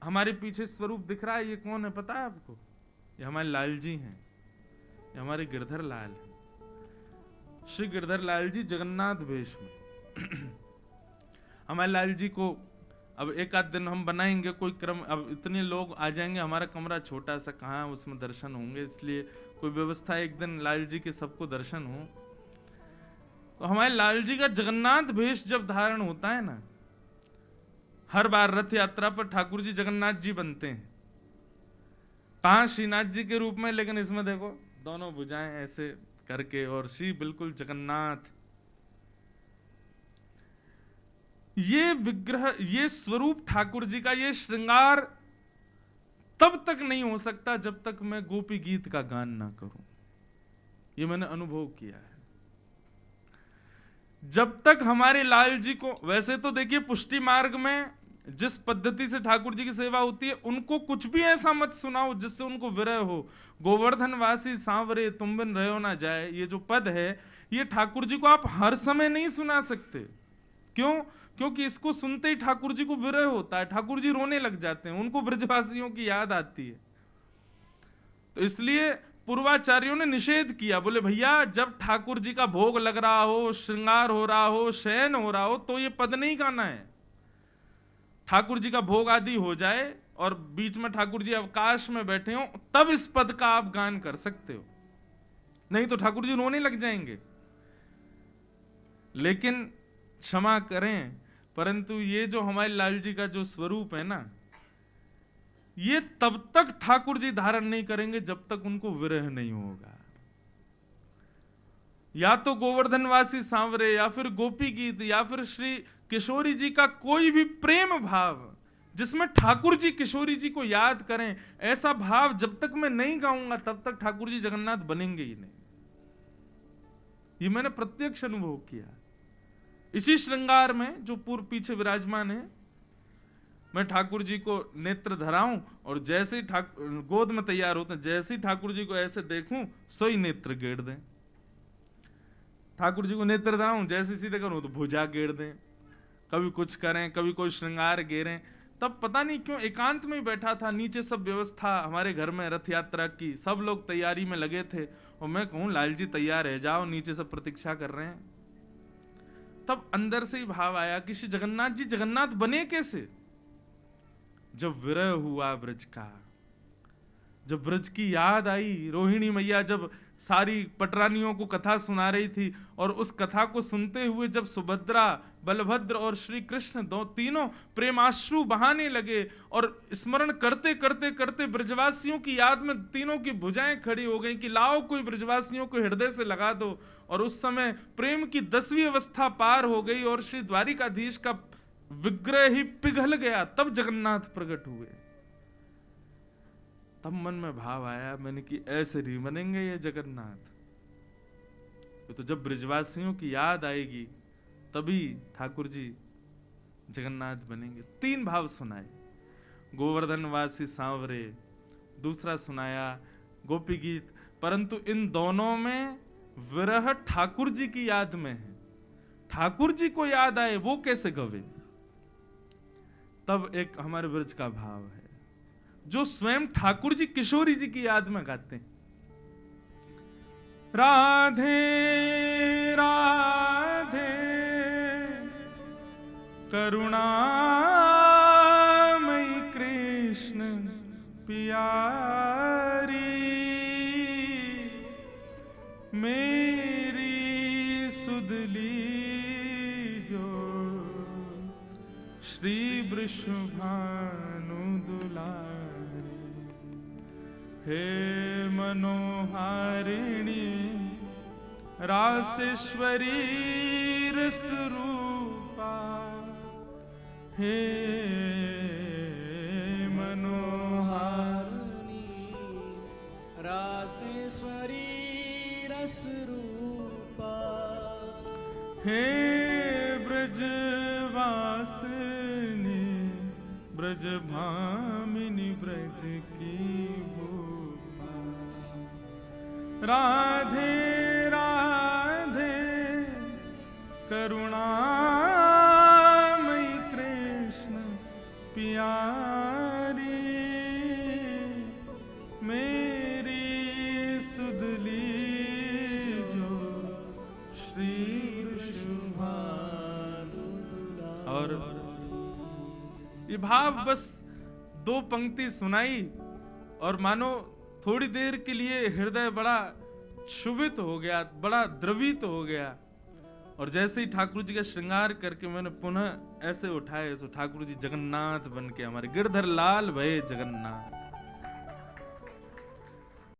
हमारे पीछे स्वरूप दिख रहा है, ये कौन है पता है आपको? ये हमारे लाल जी हैं, ये हमारे गिरधर लाल हैं। श्री गिरधर लाल जी जगन्नाथ वेश में। हमारे लाल जी को अब एक आध दिन हम बनाएंगे कोई क्रम, अब इतने लोग आ जाएंगे, हमारा कमरा छोटा सा, कहाँ उसमें दर्शन होंगे, इसलिए कोई व्यवस्था एक दिन लाल जी के सबको दर्शन हो। तो हमारे लाल जी का जगन्नाथ वेश जब धारण होता है ना, हर बार रथ यात्रा पर ठाकुर जी जगन्नाथ जी बनते हैं, कहां श्रीनाथ जी के रूप में, लेकिन इसमें देखो दोनों भुजाएं ऐसे करके, और श्री बिल्कुल जगन्नाथ। ये विग्रह, ये स्वरूप ठाकुर जी का, ये श्रृंगार तब तक नहीं हो सकता जब तक मैं गोपी गीत का गान ना करूं। ये मैंने अनुभव किया है। जब तक हमारे लाल जी को, वैसे तो देखिए पुष्टि मार्ग में जिस पद्धति से ठाकुर जी की सेवा होती है, उनको कुछ भी ऐसा मत सुनाओ जिससे उनको विरह हो। गोवर्धन वासी सांवरे तुम बिन रहो ना जाए, ये जो पद है, ये ठाकुर जी को आप हर समय नहीं सुना सकते। क्यों? क्योंकि इसको सुनते ही ठाकुर जी को विरह होता है, ठाकुर जी रोने लग जाते हैं, उनको ब्रजवासियों की याद आती है। तो इसलिए पूर्वाचार्यों ने निषेध किया, बोले भैया जब ठाकुर जी का भोग लग रहा हो, श्रृंगार हो रहा हो, शयन हो रहा हो, तो ये पद नहीं गाना है। ठाकुर जी का भोग आदि हो जाए और बीच में ठाकुर जी अवकाश में बैठे हो, तब इस पद का आप गान कर सकते हो, नहीं तो ठाकुर जी रोने लग जाएंगे। लेकिन क्षमा करें, परंतु ये जो हमारे लाल जी का जो स्वरूप है ना, ये तब तक ठाकुर जी धारण नहीं करेंगे जब तक उनको विरह नहीं होगा। या तो गोवर्धनवासी सांवरे, या फिर गोपी गीत, या फिर श्री किशोरी जी का कोई भी प्रेम भाव जिसमें ठाकुर जी किशोरी जी को याद करें, ऐसा भाव जब तक मैं नहीं गाऊंगा तब तक ठाकुर जी जगन्नाथ बनेंगे ही नहीं। ये मैंने प्रत्यक्ष अनुभव किया। इसी श्रृंगार में जो पूर्व पीछे विराजमान है, मैं ठाकुर जी को नेत्र धराऊं और जैसे ही गोद में तैयार होते हैं, जैसे ही ठाकुर जी को ऐसे देखूं, सोई नेत्र गेड़ दें। ठाकुर जी को नेत्र धराऊं, जैसे सीधे करूं तो भुजा गेड़ दें। कभी कुछ करें, कभी कोई श्रृंगार गेरें। तब पता नहीं क्यों एकांत में ही बैठा था, नीचे सब व्यवस्था हमारे घर में रथ यात्रा की, सब लोग तैयारी में लगे थे, और मैं कहूं लाल जी तैयार है, जाओ, नीचे सब प्रतीक्षा कर रहे हैं। तब अंदर से ही भाव आया कि श्री जगन्नाथ जी जगन्नाथ बने कैसे? जब विरह हुआ ब्रज का, जब ब्रज की याद आई, रोहिणी मैया जब सारी पटरानियों को कथा सुना रही थी, और उस कथा को सुनते हुए जब सुभद्रा, बलभद्र और श्री कृष्ण तीनों प्रेमाश्रु बहाने लगे, और स्मरण करते करते करते ब्रजवासियों की याद में तीनों की भुजाएं खड़ी हो गई कि लाओ कोई ब्रजवासियों को हृदय से लगा दो। और उस समय प्रेम की 10वीं अवस्था पार हो गई और श्री द्वारिकाधीश का विग्रह ही पिघल गया, तब जगन्नाथ प्रकट हुए। तब मन में भाव आया, मैंने कि ऐसे नहीं बनेंगे ये जगन्नाथ। तो जब ब्रजवासियों की याद आएगी तभी ठाकुर जी जगन्नाथ बनेंगे। 3 भाव सुनाए, गोवर्धनवासी सांवरे, दूसरा सुनाया गोपी गीत, परंतु इन दोनों में विरह ठाकुर जी की याद में है। ठाकुर जी को याद आए वो कैसे गवे? तब एक हमारे ब्रज का भाव है जो स्वयं ठाकुर जी किशोरी जी की याद में गाते हैं। राधे राधे करुणामयी कृष्ण प्यारी, मेरी सुधली जो श्री वृषभानु दुलारी, हे मनोहारिणी रासेश्वरी रसरूपा, हे मनोहारिणी रासेश्वरी रसरूपा, हे ब्रजवासिनी ब्रजभामिनी ब्रज की भूपा, राधे राधे करुणामयी कृष्ण प्यारी, श्री वृषभानु और ये भाव बस 2 पंक्ति सुनाई और मानो थोड़ी देर के लिए हृदय बड़ा क्षुभित हो गया, बड़ा द्रवित हो गया। और जैसे ही ठाकुर जी का श्रृंगार करके मैंने पुनः ऐसे उठाए तो ठाकुर जी जगन्नाथ बन के हमारे गिरधर लाल भये जगन्नाथ।